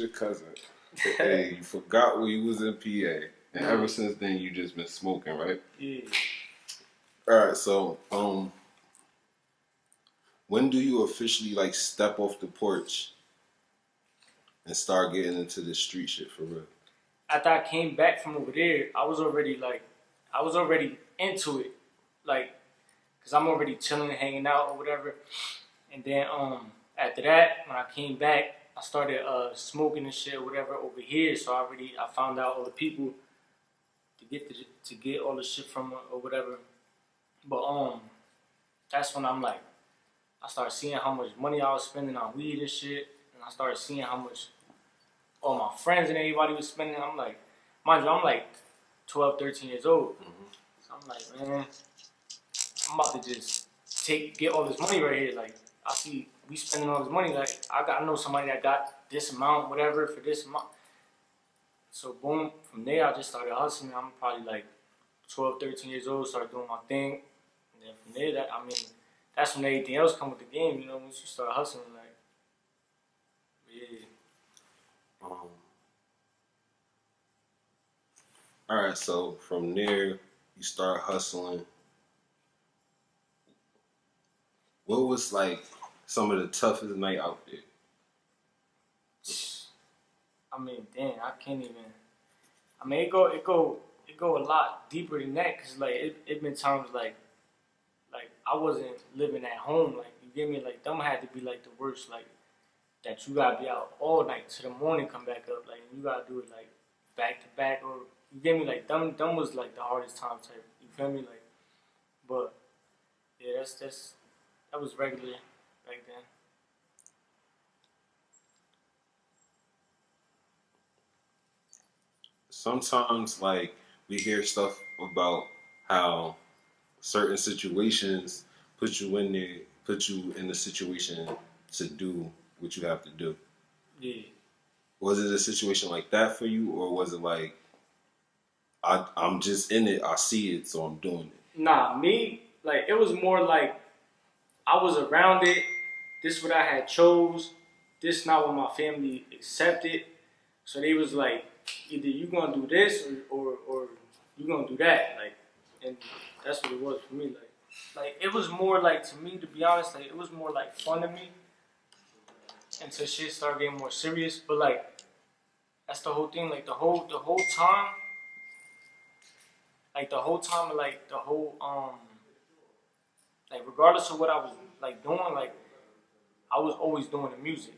your cousin. Hey, you forgot when you was in PA, and ever since then you just been smoking, right? Yeah. All right. So, when do you officially like step off the porch and start getting into the street shit for real? After I came back from over there, I was already into it, like, cause I'm already chilling, hanging out or whatever. And then after that, when I came back, I started smoking and shit or whatever over here. So I found out all the people to get all the shit from or whatever. But that's when I started seeing how much money I was spending on weed and shit, and I started seeing how much all my friends and everybody was spending. I'm like, mind you, I'm like 12, 13 years old. So I'm like, man, I'm about to just get all this money right here. Like, I see we spending all this money. Like, I know somebody that got this amount, whatever, for this amount. So boom, from there I just started hustling. I'm probably like 12, 13 years old, started doing my thing. And then from there, that's when everything else come with the game, you know, once you start hustling, like, yeah. All right, so from there you start hustling. What was like some of the toughest night out there? I mean, damn, I can't even. I mean, it go a lot deeper than that, cause like it been times like I wasn't living at home, like, you get me, like them had to be like the worst, like that you gotta be out all night to the morning, come back up, like you gotta do it like back to back, or you get me, like them was like the hardest time type, you feel me, like, but yeah, that was regular back then. Sometimes like we hear stuff about how certain situations put you in the situation to do what you have to do. Yeah. Was it a situation like that for you, or was it like I'm just in it, I see it, so I'm doing it? Nah, me, like, it was more like I was around it. This what I had chose. This not what my family accepted. So they was like, either you gonna do this or you gonna do that. Like, and that's what it was for me. Like it was more like, to me, to be honest, like it was more like fun to me until shit started getting more serious. But like that's the whole thing. Like the whole time, like regardless of what I was like doing, like I was always doing the music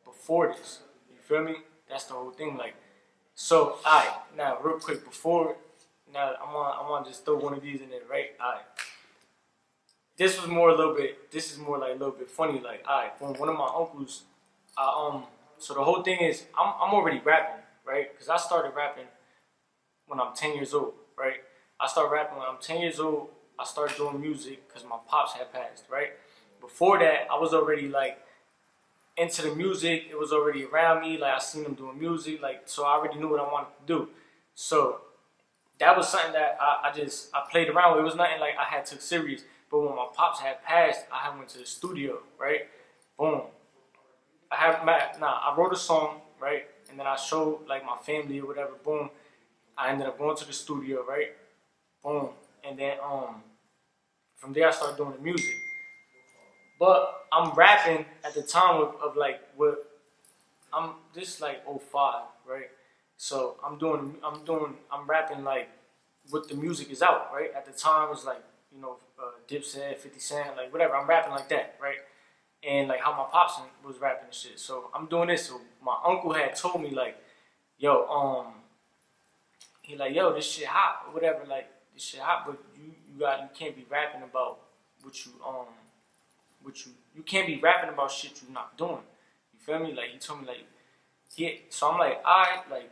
before this. You feel me? That's the whole thing. Like, so, alright, now real quick before, now I want to just throw one of these in there, right? Alright. This is more like a little bit funny. Like, alright, one of my uncles, so the whole thing is, I'm already rapping, right? Because I started rapping when I'm 10 years old, right? I started rapping when I'm 10 years old. I started doing music because my pops had passed, right? Before that, I was already like into the music. It was already around me. Like, I seen them doing music, like, so I already knew what I wanted to do. So that was something that I played around with. It was nothing like I had took serious. But when my pops had passed, I had went to the studio, right? Boom. I wrote a song, right? And then I showed like my family or whatever. Boom. I ended up going to the studio, right? Boom. And then from there I started doing the music. But I'm rapping at the time of like what this like '05, right? So I'm rapping like what the music is out, right? At the time it was like, you know, Dipset, 50 Cent, like whatever. I'm rapping like that, right? And like how my pops was rapping and shit. So I'm doing this. So my uncle had told me like, yo, he like, yo, this shit hot or whatever, like this shit hot, but you can't be rapping about you can't be rapping about shit you're not doing. You feel me? Like he told me like, yeah. So I'm like, alright, like,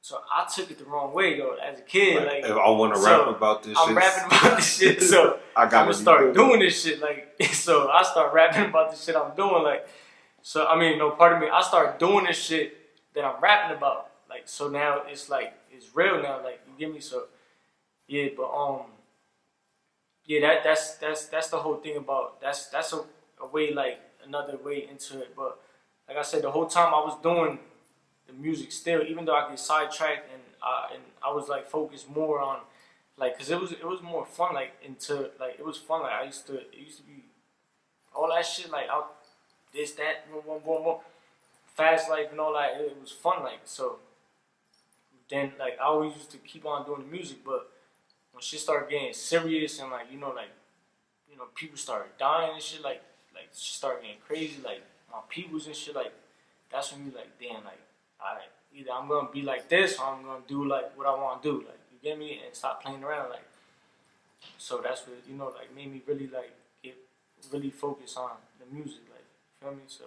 so I took it the wrong way though as a kid. Like, if I want to rap about this shit, I'm rapping about this shit, so I'm gonna start doing this shit. Like, so I start rapping about the shit I'm doing. Like, so I mean, no, pardon me. I start doing this shit that I'm rapping about. Like, so now it's like it's real now. Like, you get me? So yeah, but yeah, that's the whole thing about that's a way, like another way into it. But like I said, the whole time I was doing the music still, even though I get sidetracked and I was like focused more on like, cause it was more fun like into like it was fun like it used to be all that shit like out this that boom boom boom boom fast life and all that, it was fun like. So then like I always used to keep on doing the music, but when shit started getting serious and like people started dying and shit like shit started getting crazy like my peoples and shit like, that's when you like damn like alright, either I'm gonna be like this or I'm gonna do like what I want to do, like you get me, and stop playing around like. So that's what like made me really like get really focused on the music, like you feel me. So